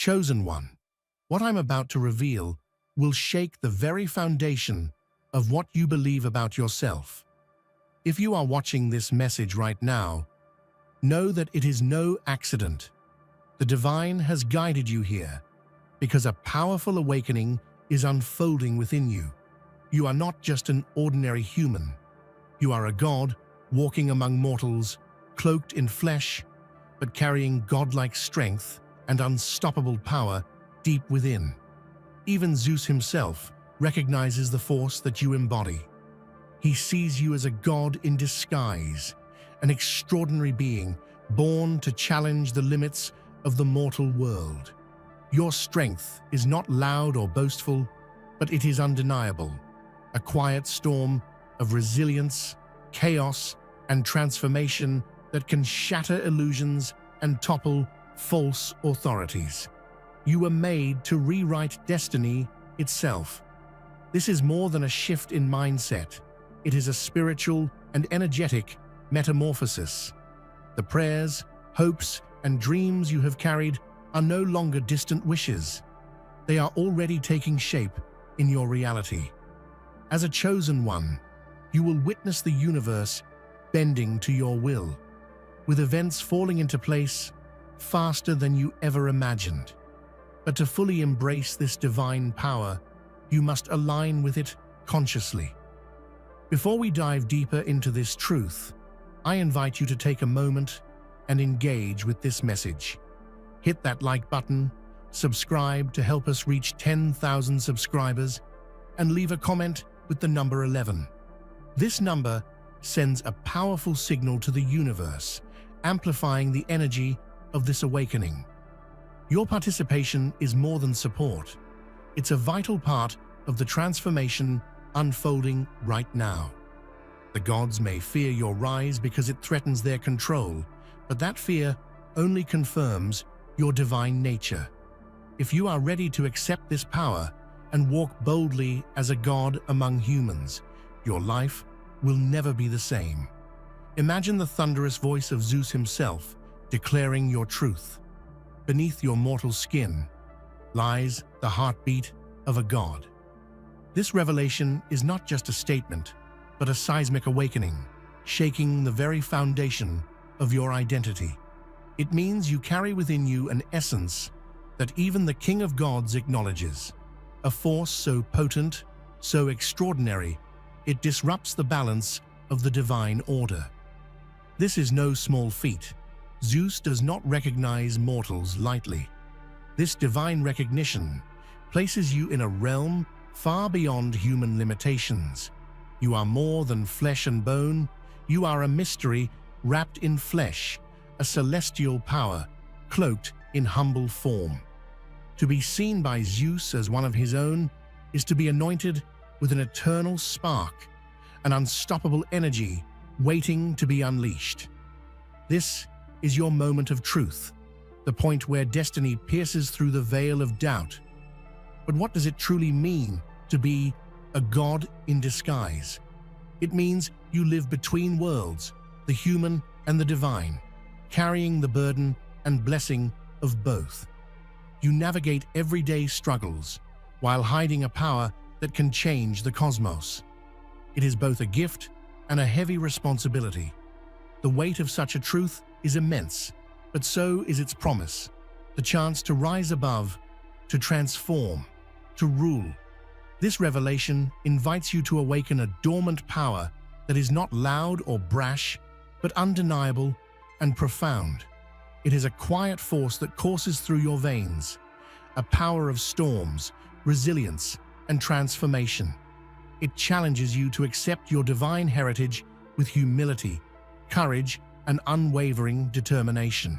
Chosen one, what I'm about to reveal will shake the very foundation of what you believe about yourself. If you are watching this message right now, know that it is no accident. The divine has guided you here because a powerful awakening is unfolding within you. You are not just an ordinary human. You are a god walking among mortals, cloaked in flesh, but carrying godlike strength and unstoppable power deep within. Even Zeus himself recognizes the force that you embody. He sees you as a god in disguise, an extraordinary being born to challenge the limits of the mortal world. Your strength is not loud or boastful, but it is undeniable, a quiet storm of resilience, chaos, and transformation that can shatter illusions and topple false authorities. You were made to rewrite destiny itself. This is more than a shift in mindset. It is a spiritual and energetic metamorphosis. The prayers, hopes, and dreams you have carried are no longer distant wishes. They are already taking shape in your reality. As a chosen one, you will witness the universe bending to your will, with events falling into place faster than you ever imagined. But to fully embrace this divine power, you must align with it consciously. Before we dive deeper into this truth, I invite you to take a moment and engage with this message. Hit that like button, subscribe to help us reach 10,000 subscribers, and leave a comment with the number 11. This number sends a powerful signal to the universe, amplifying the energy of this awakening. Your participation is more than support. It's a vital part of the transformation unfolding right now. The gods may fear your rise because it threatens their control, but that fear only confirms your divine nature. If you are ready to accept this power and walk boldly as a god among humans, your life will never be the same. Imagine the thunderous voice of Zeus himself declaring your truth. Beneath your mortal skin lies the heartbeat of a god. This revelation is not just a statement, but a seismic awakening, shaking the very foundation of your identity. It means you carry within you an essence that even the King of Gods acknowledges, a force so potent, so extraordinary, it disrupts the balance of the divine order. This is no small feat. Zeus does not recognize mortals lightly. This divine recognition places you in a realm far beyond human limitations. You are more than flesh and bone. You are a mystery wrapped in flesh, a celestial power cloaked in humble form. To be seen by Zeus as one of his own is to be anointed with an eternal spark, an unstoppable energy waiting to be unleashed. This is your moment of truth, the point where destiny pierces through the veil of doubt. But what does it truly mean to be a god in disguise? It means you live between worlds, the human and the divine, carrying the burden and blessing of both. You navigate everyday struggles while hiding a power that can change the cosmos. It is both a gift and a heavy responsibility. The weight of such a truth is immense, but so is its promise, the chance to rise above, to transform, to rule. This revelation invites you to awaken a dormant power that is not loud or brash, but undeniable and profound. It is a quiet force that courses through your veins, a power of storms, resilience, and transformation. It challenges you to accept your divine heritage with humility, courage, and unwavering determination.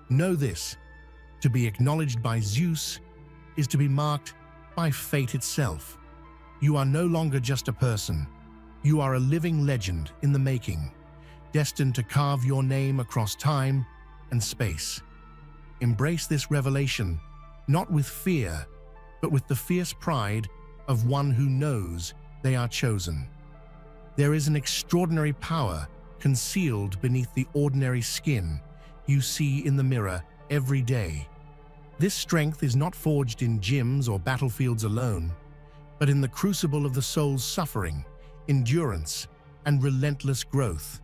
Know this: to be acknowledged by Zeus is to be marked by fate itself. You are no longer just a person. You are a living legend in the making, destined to carve your name across time and space. Embrace this revelation, not with fear, but with the fierce pride of one who knows they are chosen. There is an extraordinary power concealed beneath the ordinary skin you see in the mirror every day. This strength is not forged in gyms or battlefields alone, but in the crucible of the soul's suffering, endurance, and relentless growth.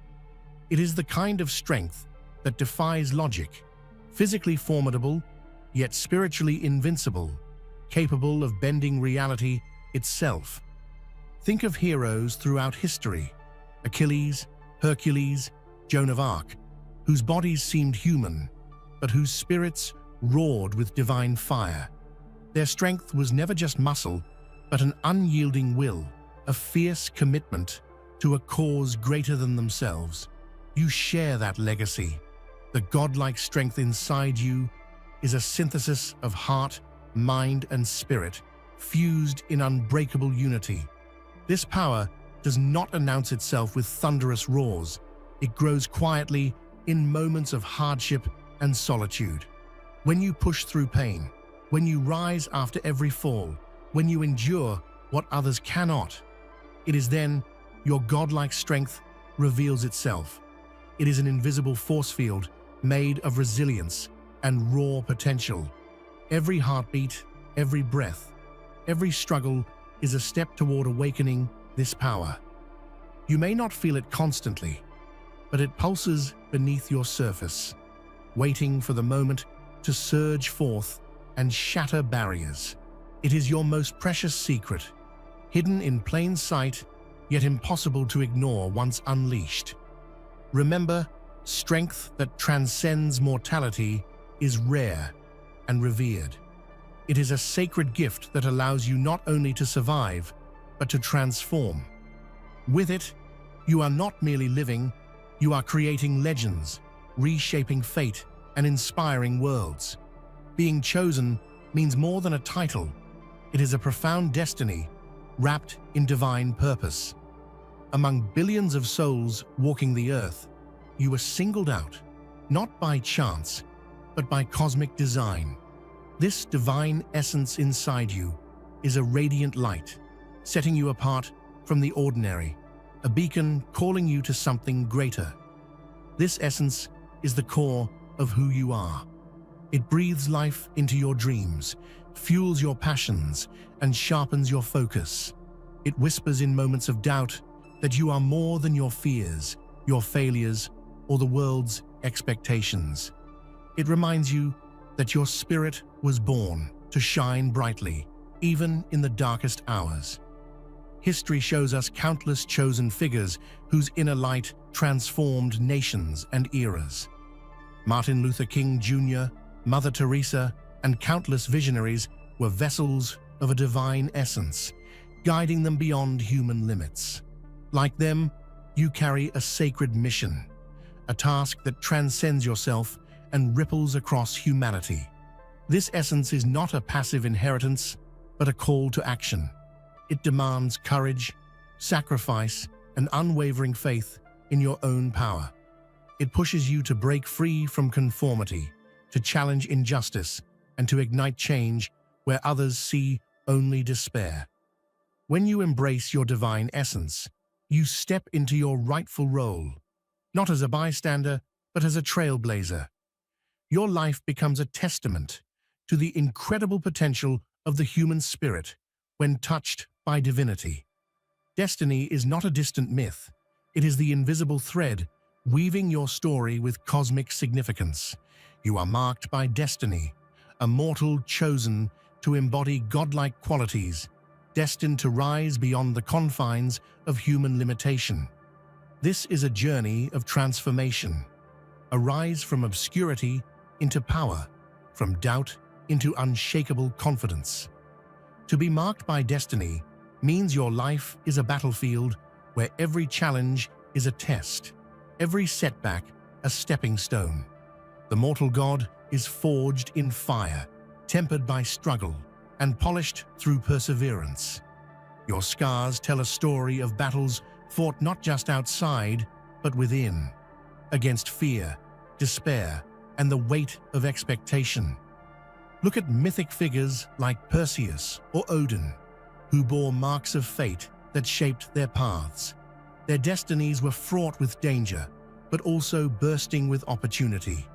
It is the kind of strength that defies logic, physically formidable, yet spiritually invincible, capable of bending reality itself. Think of heroes throughout history: Achilles, Hercules, Joan of Arc, whose bodies seemed human, but whose spirits roared with divine fire. Their strength was never just muscle, but an unyielding will, a fierce commitment to a cause greater than themselves. You share that legacy. The godlike strength inside you is a synthesis of heart, mind, and spirit, fused in unbreakable unity. This power does not announce itself with thunderous roars. It grows quietly in moments of hardship and solitude. When you push through pain, when you rise after every fall, when you endure what others cannot, it is then your godlike strength reveals itself. It is an invisible force field made of resilience and raw potential. Every heartbeat, every breath, every struggle is a step toward awakening this power. You may not feel it constantly, but it pulses beneath your surface, waiting for the moment to surge forth and shatter barriers. It is your most precious secret, hidden in plain sight, yet impossible to ignore once unleashed. Remember, strength that transcends mortality is rare and revered. It is a sacred gift that allows you not only to survive, but to transform. With it, you are not merely living, you are creating legends, reshaping fate, and inspiring worlds. Being chosen means more than a title. It is a profound destiny, wrapped in divine purpose. Among billions of souls walking the earth, you were singled out, not by chance, but by cosmic design. This divine essence inside you is a radiant light, setting you apart from the ordinary, a beacon calling you to something greater. This essence is the core of who you are. It breathes life into your dreams, fuels your passions, and sharpens your focus. It whispers in moments of doubt that you are more than your fears, your failures, or the world's expectations. It reminds you that your spirit was born to shine brightly, even in the darkest hours. History shows us countless chosen figures whose inner light transformed nations and eras. Martin Luther King Jr., Mother Teresa, and countless visionaries were vessels of a divine essence, guiding them beyond human limits. Like them, you carry a sacred mission, a task that transcends yourself and ripples across humanity. This essence is not a passive inheritance, but a call to action. It demands courage, sacrifice, and unwavering faith in your own power. It pushes you to break free from conformity, to challenge injustice, and to ignite change where others see only despair. When you embrace your divine essence, you step into your rightful role, not as a bystander, but as a trailblazer. Your life becomes a testament to the incredible potential of the human spirit when touched by divinity. Destiny is not a distant myth. It is the invisible thread weaving your story with cosmic significance. You are marked by destiny, a mortal chosen to embody godlike qualities, destined to rise beyond the confines of human limitation. This is a journey of transformation, a rise from obscurity into power, from doubt into unshakable confidence. To be marked by destiny means your life is a battlefield where every challenge is a test, every setback a stepping stone. The mortal god is forged in fire, tempered by struggle, and polished through perseverance. Your scars tell a story of battles fought not just outside, but within, against fear, despair, and the weight of expectation. Look at mythic figures like Perseus or Odin, who bore marks of fate that shaped their paths. Their destinies were fraught with danger, but also bursting with opportunity.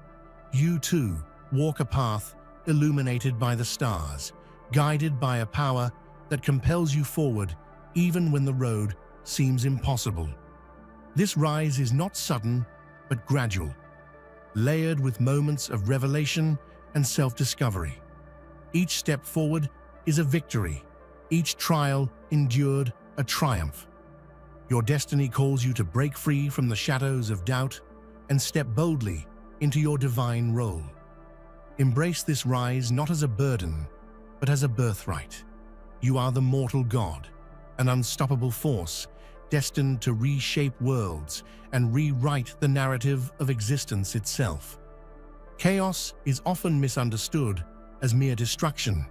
You too walk a path illuminated by the stars, guided by a power that compels you forward even when the road seems impossible. This rise is not sudden, but gradual, layered with moments of revelation and self-discovery. Each step forward is a victory, each trial endured a triumph. Your destiny calls you to break free from the shadows of doubt and step boldly into your divine role. Embrace this rise not as a burden, but as a birthright. You are the mortal god, an unstoppable force destined to reshape worlds and rewrite the narrative of existence itself. Chaos is often misunderstood as mere destruction,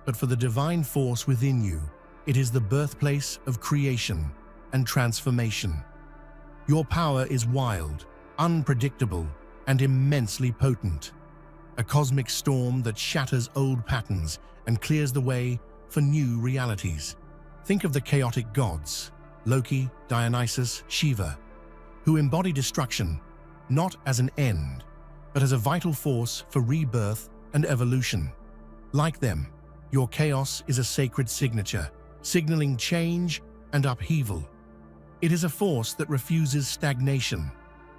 but for the divine force within you, it is the birthplace of creation and transformation. Your power is wild, unpredictable, and immensely potent. A cosmic storm that shatters old patterns and clears the way for new realities. Think of the chaotic gods, Loki, Dionysus, Shiva, who embody destruction not as an end, but as a vital force for rebirth and evolution. Like them, your chaos is a sacred signature, signaling change and upheaval. It is a force that refuses stagnation,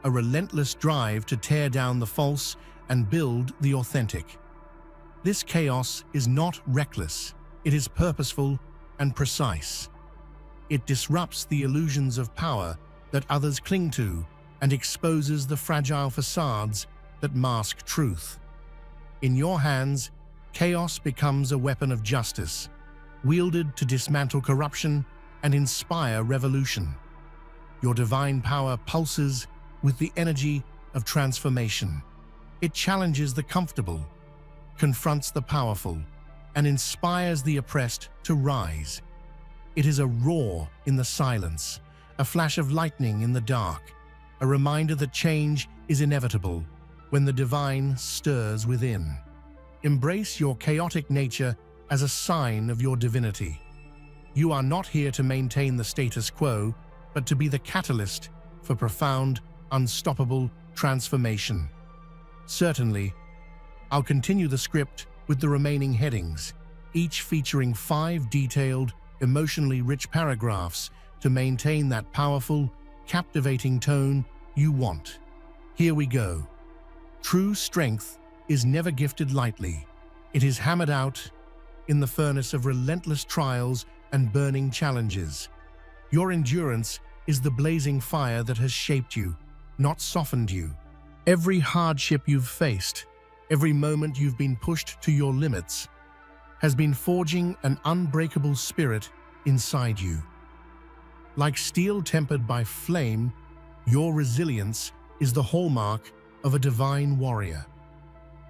a relentless drive to tear down the false and build the authentic. This chaos is not reckless, it is purposeful and precise. It disrupts the illusions of power that others cling to and exposes the fragile facades that mask truth. In your hands, chaos becomes a weapon of justice, wielded to dismantle corruption and inspire revolution. Your divine power pulses with the energy of transformation. It challenges the comfortable, confronts the powerful, and inspires the oppressed to rise. It is a roar in the silence, a flash of lightning in the dark, a reminder that change is inevitable when the divine stirs within. Embrace your chaotic nature as a sign of your divinity. You are not here to maintain the status quo, but to be the catalyst for profound, unstoppable transformation. Certainly, I'll continue the script with the remaining headings, each featuring 5 detailed, emotionally rich paragraphs to maintain that powerful, captivating tone you want. Here we go. True strength is never gifted lightly. It is hammered out in the furnace of relentless trials and burning challenges. Your endurance is the blazing fire that has shaped you, not softened you. Every hardship you've faced, every moment you've been pushed to your limits, has been forging an unbreakable spirit inside you. Like steel tempered by flame, your resilience is the hallmark of a divine warrior.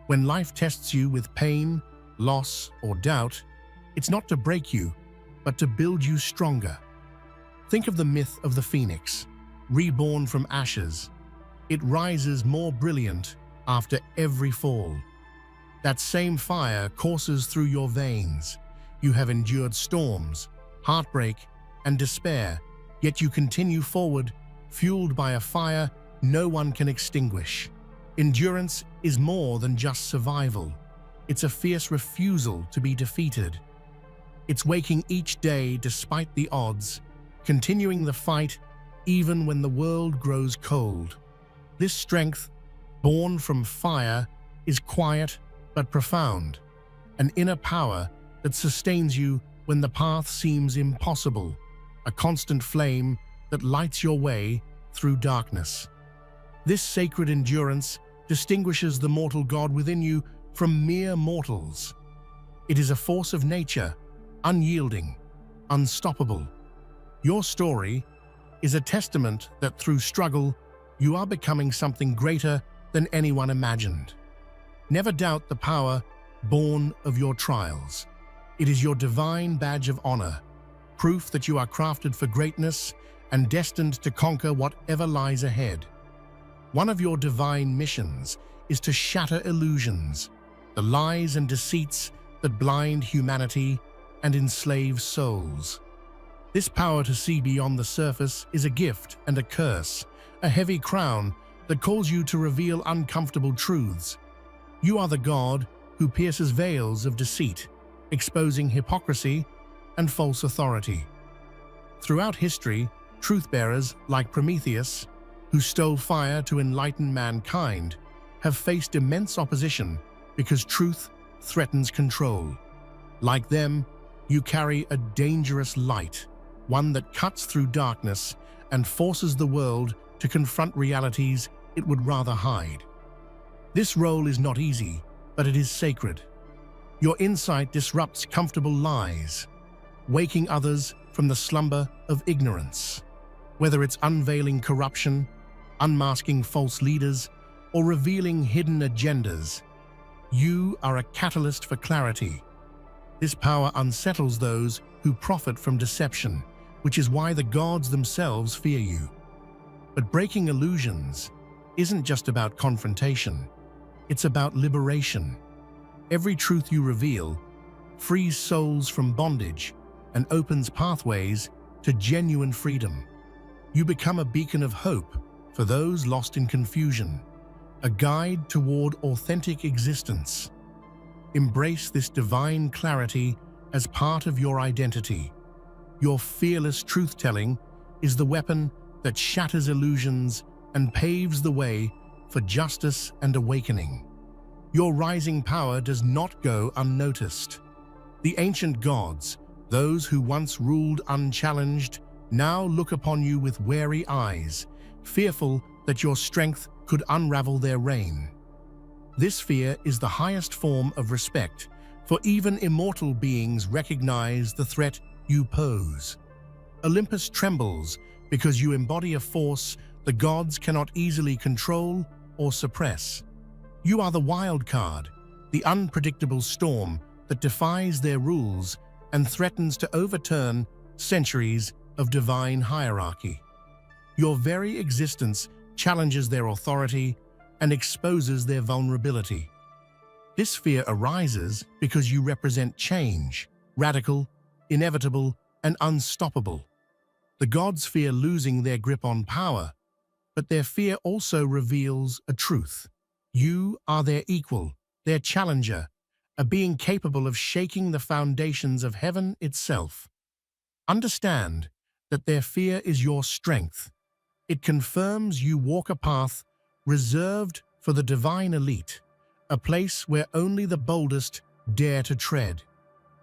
When life tests you with pain, loss, or doubt, it's not to break you, but to build you stronger. Think of the myth of the phoenix, reborn from ashes. It rises more brilliant after every fall. That same fire courses through your veins. You have endured storms, heartbreak, and despair, yet you continue forward, fueled by a fire no one can extinguish. Endurance is more than just survival. It's a fierce refusal to be defeated. It's waking each day despite the odds, continuing the fight even when the world grows cold. This strength, born from fire, is quiet but profound, an inner power that sustains you when the path seems impossible, a constant flame that lights your way through darkness. This sacred endurance distinguishes the mortal god within you from mere mortals. It is a force of nature, unyielding, unstoppable. Your story is a testament that through struggle, you are becoming something greater than anyone imagined. Never doubt the power born of your trials. It is your divine badge of honor, proof that you are crafted for greatness and destined to conquer whatever lies ahead. One of your divine missions is to shatter illusions, the lies and deceits that blind humanity and enslave souls. This power to see beyond the surface is a gift and a curse, a heavy crown that calls you to reveal uncomfortable truths. You are the god who pierces veils of deceit, exposing hypocrisy and false authority. Throughout history, truth-bearers like Prometheus, who stole fire to enlighten mankind, have faced immense opposition because truth threatens control. Like them, you carry a dangerous light, one that cuts through darkness and forces the world to confront realities it would rather hide. This role is not easy, but it is sacred. Your insight disrupts comfortable lies, waking others from the slumber of ignorance. Whether it's unveiling corruption, unmasking false leaders, or revealing hidden agendas, you are a catalyst for clarity. This power unsettles those who profit from deception, which is why the gods themselves fear you. But breaking illusions isn't just about confrontation, it's about liberation. Every truth you reveal frees souls from bondage and opens pathways to genuine freedom. You become a beacon of hope for those lost in confusion, a guide toward authentic existence. Embrace this divine clarity as part of your identity. Your fearless truth-telling is the weapon that shatters illusions and paves the way for justice and awakening. Your rising power does not go unnoticed. The ancient gods, those who once ruled unchallenged, now look upon you with wary eyes, fearful that your strength could unravel their reign. This fear is the highest form of respect, for even immortal beings recognize the threat you pose. Olympus trembles because you embody a force the gods cannot easily control or suppress. You are the wild card, the unpredictable storm that defies their rules and threatens to overturn centuries of divine hierarchy. Your very existence challenges their authority and exposes their vulnerability. This fear arises because you represent change, radical, inevitable, and unstoppable. The gods fear losing their grip on power, but their fear also reveals a truth. You are their equal, their challenger, a being capable of shaking the foundations of heaven itself. Understand that their fear is your strength. It confirms you walk a path reserved for the divine elite, a place where only the boldest dare to tread.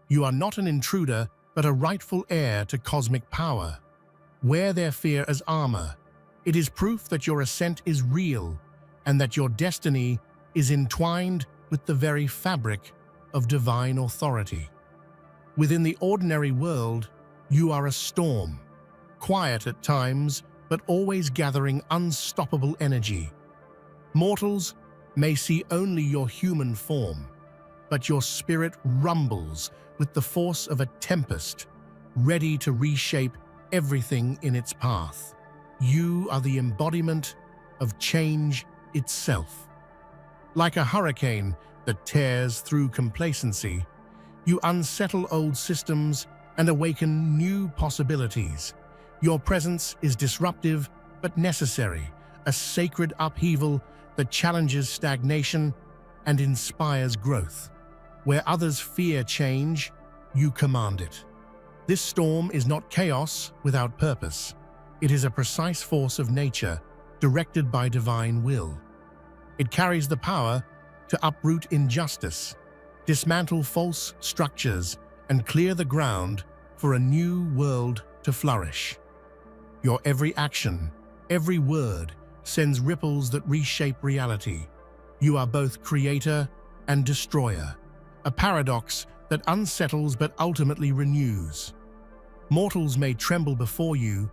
You are not an intruder, but a rightful heir to cosmic power. Wear their fear as armor. It is proof that your ascent is real and that your destiny is entwined with the very fabric of divine authority. Within the ordinary world, you are a storm, quiet at times, but always gathering unstoppable energy. Mortals may see only your human form, but your spirit rumbles with the force of a tempest, ready to reshape everything in its path. You are the embodiment of change itself. Like a hurricane that tears through complacency, you unsettle old systems and awaken new possibilities. Your presence is disruptive but necessary, a sacred upheaval that challenges stagnation and inspires growth. Where others fear change, you command it. This storm is not chaos without purpose. It is a precise force of nature, directed by divine will. It carries the power to uproot injustice, dismantle false structures, and clear the ground for a new world to flourish. Your every action, every word, sends ripples that reshape reality. You are both creator and destroyer, a paradox that unsettles but ultimately renews. Mortals may tremble before you,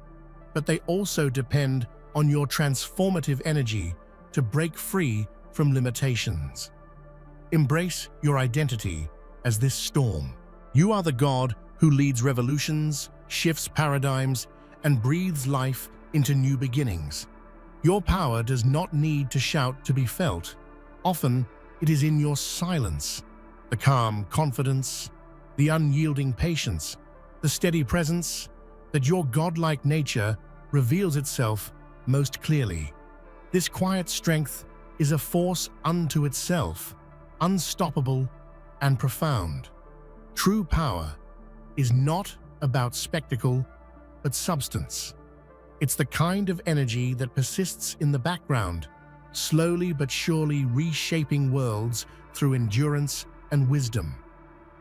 but they also depend on your transformative energy to break free from limitations. Embrace your identity as this storm. You are the god who leads revolutions, shifts paradigms, and breathes life into new beginnings. Your power does not need to shout to be felt. Often, it is in your silence, the calm confidence, the unyielding patience, the steady presence, that your godlike nature reveals itself most clearly. This quiet strength is a force unto itself, unstoppable, and profound. True power is not about spectacle, but substance. It's the kind of energy that persists in the background, slowly but surely reshaping worlds through endurance and wisdom.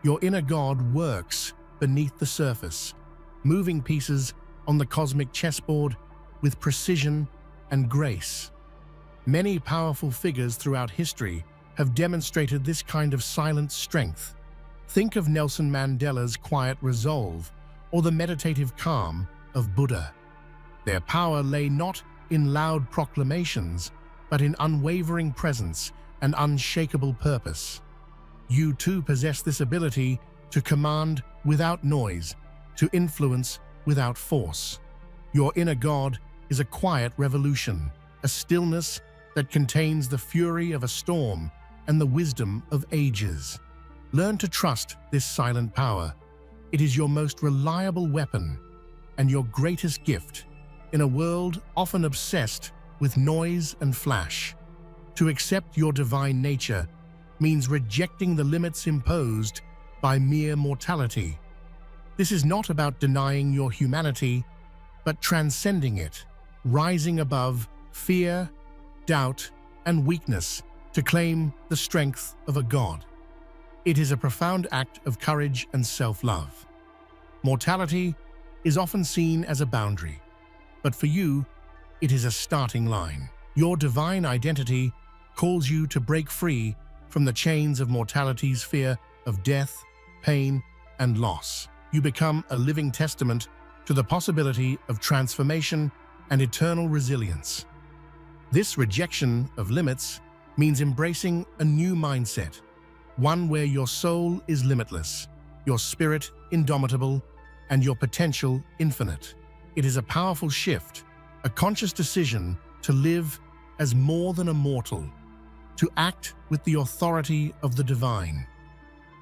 Your inner God works beneath the surface, moving pieces on the cosmic chessboard with precision and grace. Many powerful figures throughout history have demonstrated this kind of silent strength. Think of Nelson Mandela's quiet resolve or the meditative calm of Buddha. Their power lay not in loud proclamations, but in unwavering presence and unshakable purpose. You too possess this ability to command without noise, to influence without force. Your inner God is a quiet revolution, a stillness that contains the fury of a storm and the wisdom of ages. Learn to trust this silent power. It is your most reliable weapon and your greatest gift in a world often obsessed with noise and flash. To accept your divine nature means rejecting the limits imposed by mere mortality. This is not about denying your humanity, but transcending it, rising above fear, doubt, and weakness to claim the strength of a God. It is a profound act of courage and self-love. Mortality is often seen as a boundary, but for you, it is a starting line. Your divine identity calls you to break free from the chains of mortality's fear of death, pain, and loss. You become a living testament to the possibility of transformation and eternal resilience. This rejection of limits means embracing a new mindset, one where your soul is limitless, your spirit indomitable, and your potential infinite. It is a powerful shift, a conscious decision to live as more than a mortal, to act with the authority of the divine.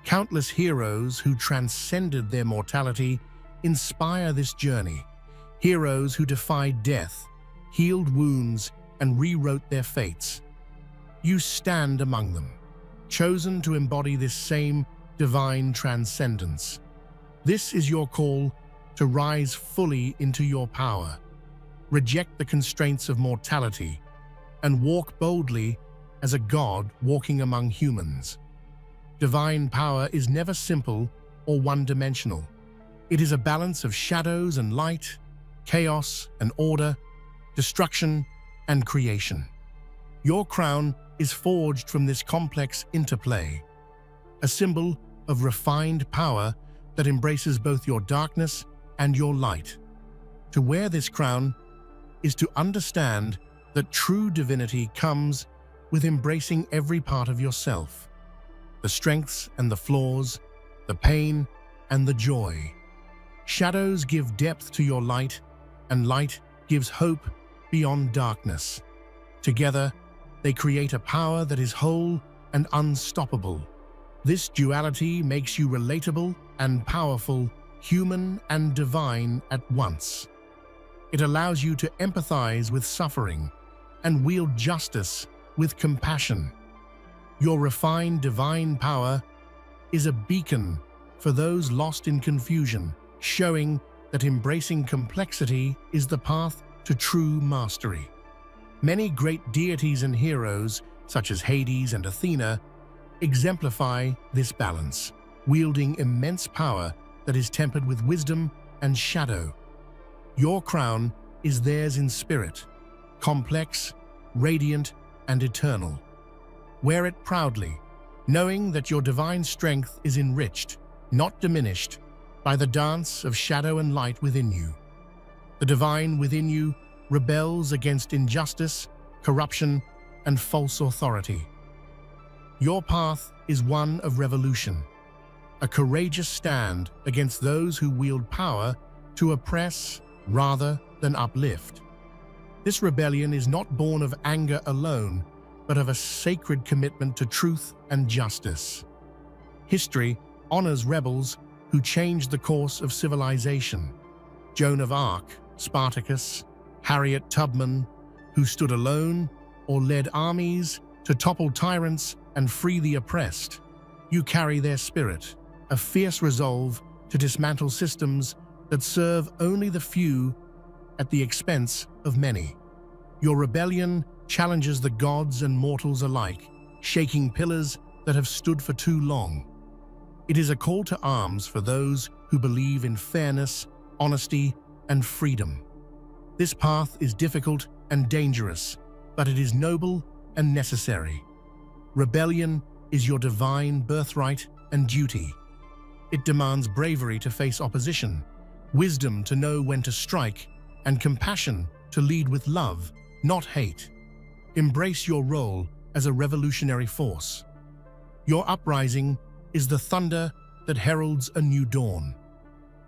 Countless heroes who transcended their mortality inspire this journey. Heroes who defied death, healed wounds, and rewrote their fates. You stand among them, chosen to embody this same divine transcendence. This is your call to rise fully into your power, reject the constraints of mortality, and walk boldly as a God walking among humans. Divine power is never simple or one-dimensional. It is a balance of shadows and light, chaos and order, destruction and creation. Your crown is forged from this complex interplay, a symbol of refined power that embraces both your darkness and your light. To wear this crown is to understand that true divinity comes with embracing every part of yourself, the strengths and the flaws, the pain and the joy. Shadows give depth to your light, and light gives hope beyond darkness. Together, they create a power that is whole and unstoppable. This duality makes you relatable and powerful, human and divine at once. It allows you to empathize with suffering and wield justice with compassion. Your refined divine power is a beacon for those lost in confusion, showing that embracing complexity is the path to true mastery. Many great deities and heroes, such as Hades and Athena, exemplify this balance, wielding immense power that is tempered with wisdom and shadow. Your crown is theirs in spirit, complex, radiant, and eternal. Wear it proudly, knowing that your divine strength is enriched, not diminished, by the dance of shadow and light within you. The divine within you rebels against injustice, corruption, and false authority. Your path is one of revolution, a courageous stand against those who wield power to oppress rather than uplift. This rebellion is not born of anger alone, but of a sacred commitment to truth and justice. History honors rebels who changed the course of civilization. Joan of Arc, Spartacus, Harriet Tubman, who stood alone or led armies to topple tyrants and free the oppressed. You carry their spirit, a fierce resolve to dismantle systems that serve only the few at the expense of many. Your rebellion challenges the gods and mortals alike, shaking pillars that have stood for too long. It is a call to arms for those who believe in fairness, honesty, and freedom. This path is difficult and dangerous, but it is noble and necessary. Rebellion is your divine birthright and duty. It demands bravery to face opposition, wisdom to know when to strike, and compassion to lead with love, not hate. Embrace your role as a revolutionary force. Your uprising is the thunder that heralds a new dawn.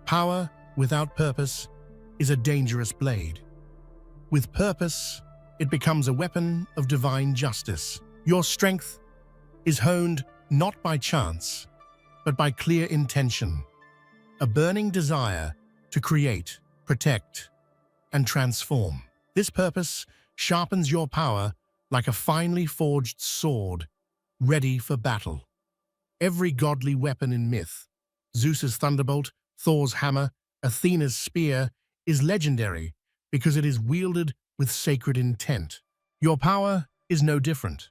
Power without purpose is a dangerous blade. With purpose, it becomes a weapon of divine justice. Your strength is honed not by chance, but by clear intention, a burning desire to create, protect, and transform. This purpose sharpens your power like a finely forged sword, ready for battle. Every godly weapon in myth, Zeus's thunderbolt, Thor's hammer, Athena's spear, is legendary because it is wielded with sacred intent. Your power is no different.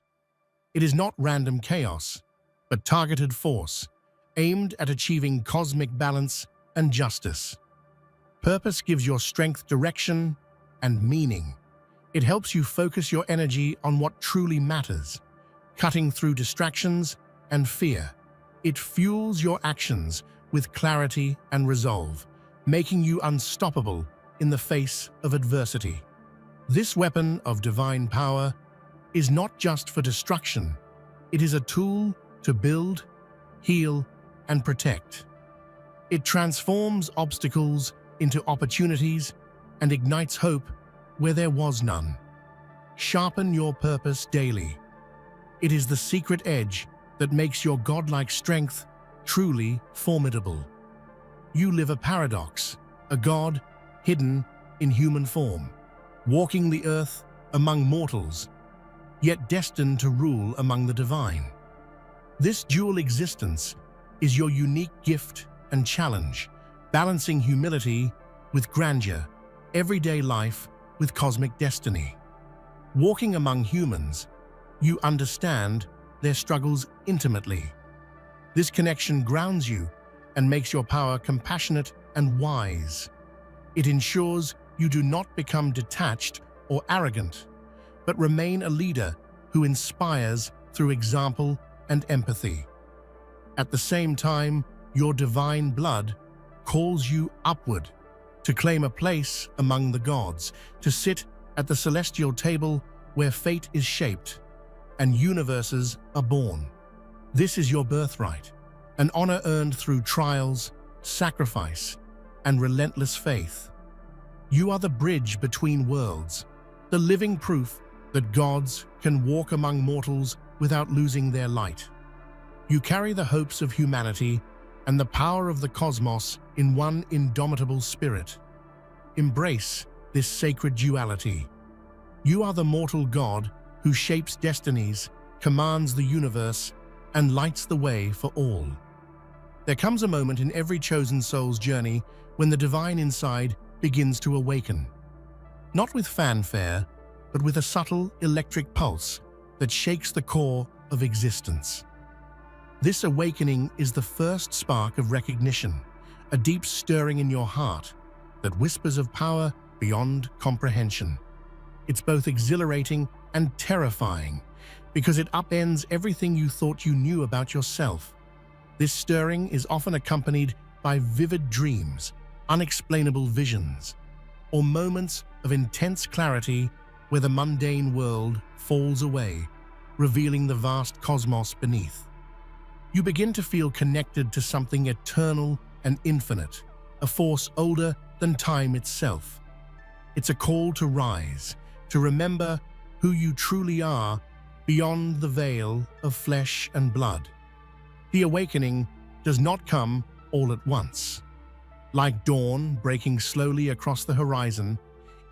It is not random chaos, but targeted force, aimed at achieving cosmic balance and justice. Purpose gives your strength direction and meaning. It helps you focus your energy on what truly matters, cutting through distractions and fear. It fuels your actions with clarity and resolve, making you unstoppable in the face of adversity. This weapon of divine power is not just for destruction. It is a tool to build, heal, and protect. It transforms obstacles into opportunities and ignites hope where there was none. Sharpen your purpose daily. It is the secret edge that makes your godlike strength truly formidable. You live a paradox, a god hidden in human form, walking the earth among mortals, yet destined to rule among the divine. This dual existence is your unique gift and challenge, balancing humility with grandeur, everyday life with cosmic destiny. Walking among humans, you understand their struggles intimately. This connection grounds you and makes your power compassionate and wise. It ensures you do not become detached or arrogant, but remain a leader who inspires through example and empathy. At the same time, your divine blood calls you upward to claim a place among the gods, to sit at the celestial table where fate is shaped and universes are born. This is your birthright, an honor earned through trials, sacrifice, and relentless faith. You are the bridge between worlds, the living proof that gods can walk among mortals without losing their light. You carry the hopes of humanity and the power of the cosmos in one indomitable spirit. Embrace this sacred duality. You are the mortal god who shapes destinies, commands the universe, and lights the way for all. There comes a moment in every chosen soul's journey when the divine inside begins to awaken. Not with fanfare, but with a subtle electric pulse that shakes the core of existence. This awakening is the first spark of recognition, a deep stirring in your heart that whispers of power beyond comprehension. It's both exhilarating and terrifying because it upends everything you thought you knew about yourself. This stirring is often accompanied by vivid dreams, unexplainable visions, or moments of intense clarity where the mundane world falls away, revealing the vast cosmos beneath. You begin to feel connected to something eternal and infinite, a force older than time itself. It's a call to rise, to remember who you truly are beyond the veil of flesh and blood. The awakening does not come all at once. Like dawn breaking slowly across the horizon,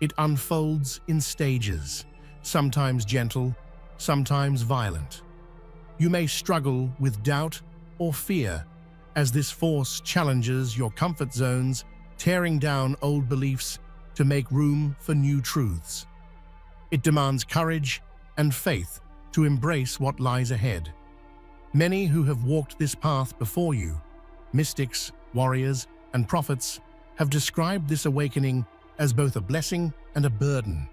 it unfolds in stages, sometimes gentle, sometimes violent. You may struggle with doubt or fear as this force challenges your comfort zones, tearing down old beliefs to make room for new truths. It demands courage and faith to embrace what lies ahead. Many who have walked this path before you, mystics, warriors, and prophets, have described this awakening as both a blessing and a burden.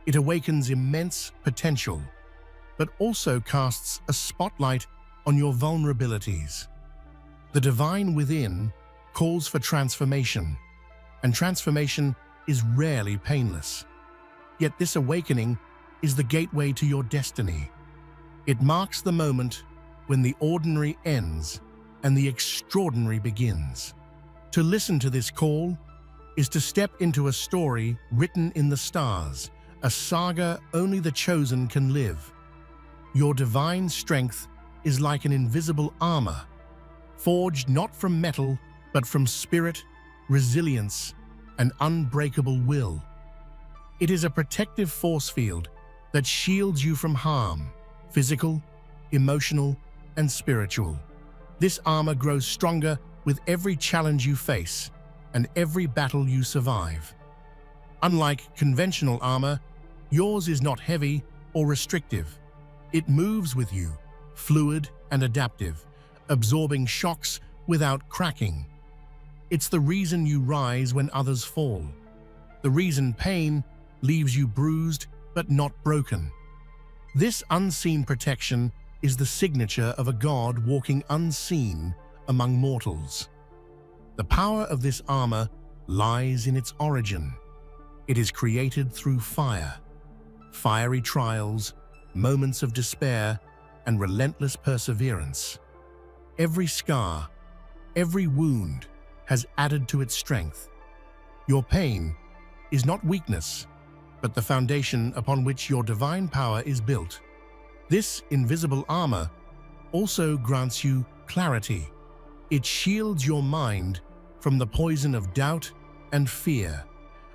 It awakens immense potential, but also casts a spotlight on your vulnerabilities. The divine within calls for transformation, and transformation is rarely painless. Yet this awakening is the gateway to your destiny. It marks the moment when the ordinary ends and the extraordinary begins. To listen to this call is to step into a story written in the stars, a saga only the chosen can live. Your divine strength is like an invisible armor, forged not from metal, but from spirit, resilience, and unbreakable will. It is a protective force field that shields you from harm, physical, emotional, and spiritual. This armor grows stronger with every challenge you face and every battle you survive. Unlike conventional armor, yours is not heavy or restrictive. It moves with you, fluid and adaptive, absorbing shocks without cracking. It's the reason you rise when others fall. The reason pain leaves you bruised but not broken. This unseen protection is the signature of a God walking unseen among mortals. The power of this armor lies in its origin. It is created through fire, fiery trials, moments of despair, and relentless perseverance. Every scar, every wound has added to its strength. Your pain is not weakness, but the foundation upon which your divine power is built. This invisible armor also grants you clarity. It shields your mind from the poison of doubt and fear,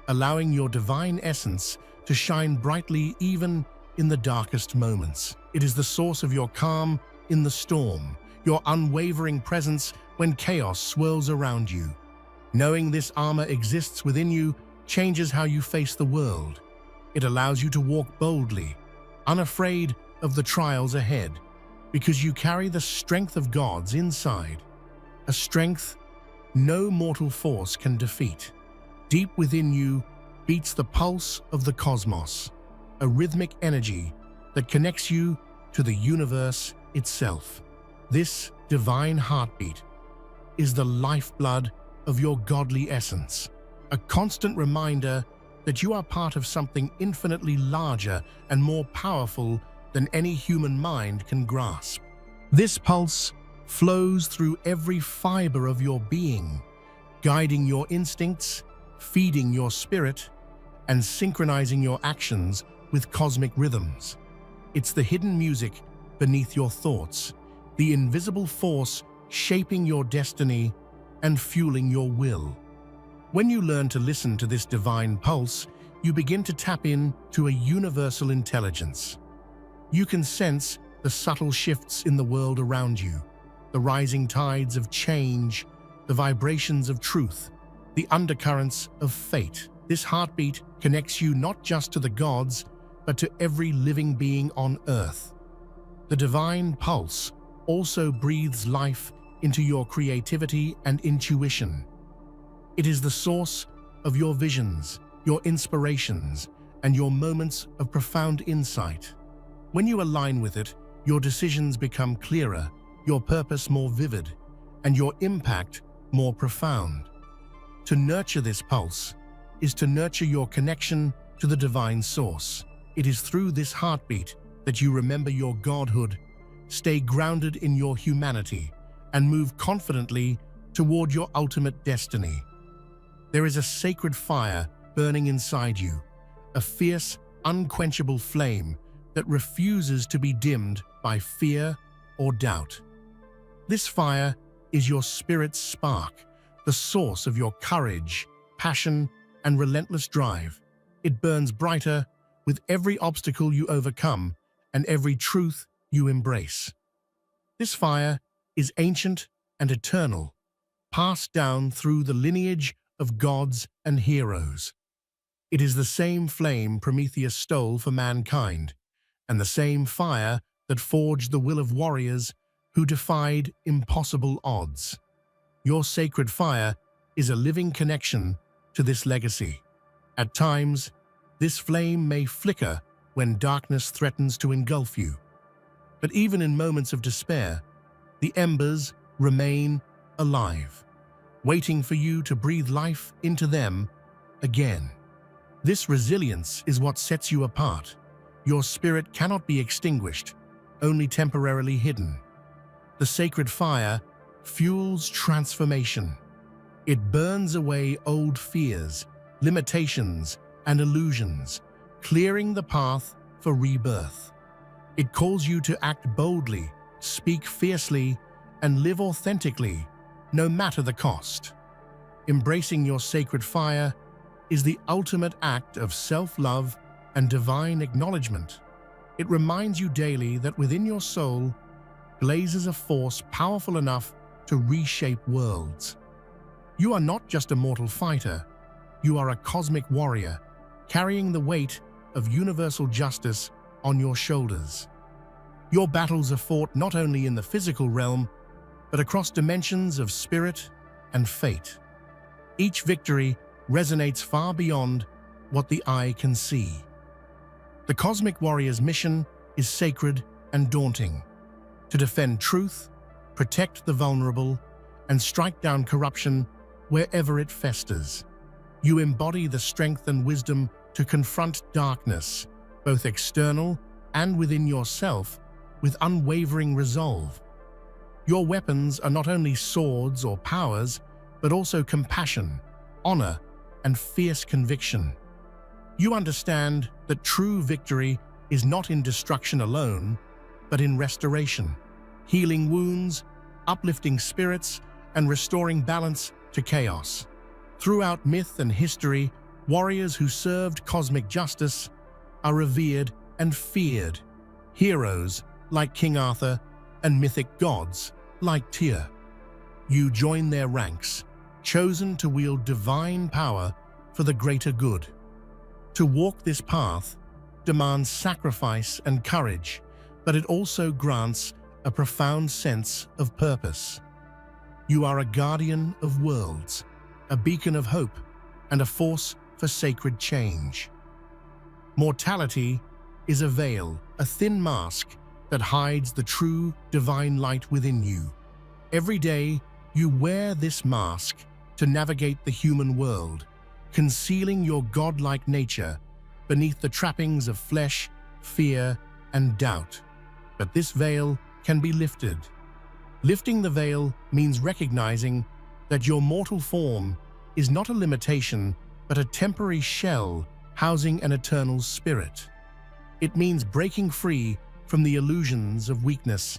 allowing your divine essence to shine brightly even in the darkest moments. It is the source of your calm in the storm, your unwavering presence when chaos swirls around you. Knowing this armor exists within you changes how you face the world. It allows you to walk boldly, unafraid of the trials ahead, because you carry the strength of God's inside, a strength no mortal force can defeat. Deep within you beats the pulse of the cosmos, a rhythmic energy that connects you to the universe itself. This divine heartbeat is the lifeblood of your godly essence, a constant reminder that you are part of something infinitely larger and more powerful than any human mind can grasp. This pulse flows through every fiber of your being, guiding your instincts, feeding your spirit, and synchronizing your actions with cosmic rhythms. It's the hidden music beneath your thoughts, the invisible force shaping your destiny and fueling your will. When you learn to listen to this divine pulse, you begin to tap into a universal intelligence. You can sense the subtle shifts in the world around you, the rising tides of change, the vibrations of truth, the undercurrents of fate. This heartbeat connects you not just to the gods, but to every living being on earth. The divine pulse also breathes life into your creativity and intuition. It is the source of your visions, your inspirations, and your moments of profound insight. When you align with it, your decisions become clearer, your purpose more vivid, and your impact more profound. To nurture this pulse is to nurture your connection to the divine source. It is through this heartbeat that you remember your godhood, stay grounded in your humanity, and move confidently toward your ultimate destiny. There is a sacred fire burning inside you, a fierce, unquenchable flame that refuses to be dimmed by fear or doubt. This fire is your spirit's spark, the source of your courage, passion, and relentless drive. It burns brighter with every obstacle you overcome and every truth you embrace. This fire is ancient and eternal, passed down through the lineage of gods and heroes. It is the same flame Prometheus stole for mankind, and the same fire that forged the will of warriors who defied impossible odds. Your sacred fire is a living connection to this legacy. At times, this flame may flicker when darkness threatens to engulf you. But even in moments of despair, the embers remain alive, waiting for you to breathe life into them again. This resilience is what sets you apart. Your spirit cannot be extinguished, only temporarily hidden. The sacred fire fuels transformation. It burns away old fears, limitations, and illusions, clearing the path for rebirth. It calls you to act boldly, speak fiercely, and live authentically, no matter the cost. Embracing your sacred fire is the ultimate act of self-love and divine acknowledgement. It reminds you daily that within your soul blazes a force powerful enough to reshape worlds. You are not just a mortal fighter, you are a cosmic warrior, carrying the weight of universal justice on your shoulders. Your battles are fought not only in the physical realm, but across dimensions of spirit and fate. Each victory resonates far beyond what the eye can see. The Cosmic Warrior's mission is sacred and daunting: to defend truth, protect the vulnerable, and strike down corruption wherever it festers. You embody the strength and wisdom to confront darkness, both external and within yourself, with unwavering resolve. Your weapons are not only swords or powers, but also compassion, honor, and fierce conviction. You understand that true victory is not in destruction alone, but in restoration, healing wounds, uplifting spirits, and restoring balance to chaos. Throughout myth and history, warriors who served cosmic justice are revered and feared. Heroes like King Arthur and mythic gods like Tyr. You join their ranks, chosen to wield divine power for the greater good. To walk this path demands sacrifice and courage, but it also grants a profound sense of purpose. You are a guardian of worlds, a beacon of hope, and a force for sacred change. Mortality is a veil, a thin mask that hides the true divine light within you. Every day, you wear this mask to navigate the human world, concealing your godlike nature beneath the trappings of flesh, fear, and doubt. But this veil can be lifted. Lifting the veil means recognizing that your mortal form is not a limitation, but a temporary shell housing an eternal spirit. It means breaking free from the illusions of weakness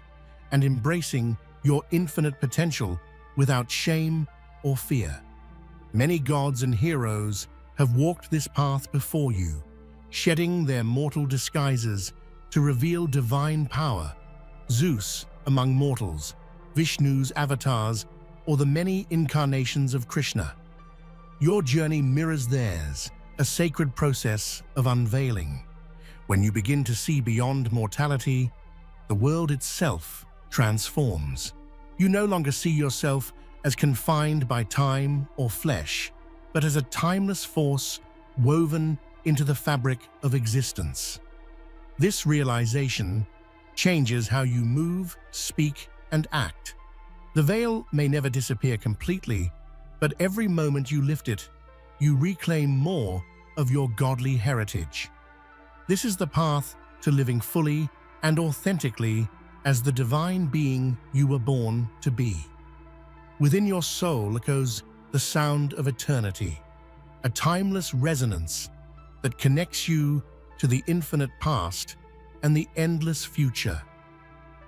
and embracing your infinite potential without shame or fear. Many gods and heroes have walked this path before you, shedding their mortal disguises to reveal divine power. Zeus among mortals, Vishnu's avatars, or the many incarnations of Krishna. Your journey mirrors theirs, a sacred process of unveiling. When you begin to see beyond mortality, the world itself transforms. You no longer see yourself as confined by time or flesh, but as a timeless force woven into the fabric of existence. This realization changes how you move, speak, and act. The veil may never disappear completely, but every moment you lift it, you reclaim more of your godly heritage. This is the path to living fully and authentically as the divine being you were born to be. Within your soul echoes the sound of eternity, a timeless resonance that connects you to the infinite past and the endless future.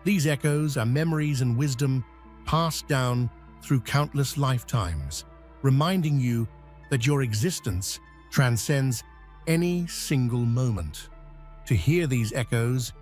These echoes are memories and wisdom passed down through countless lifetimes, reminding you that your existence transcends any single moment. To hear these echoes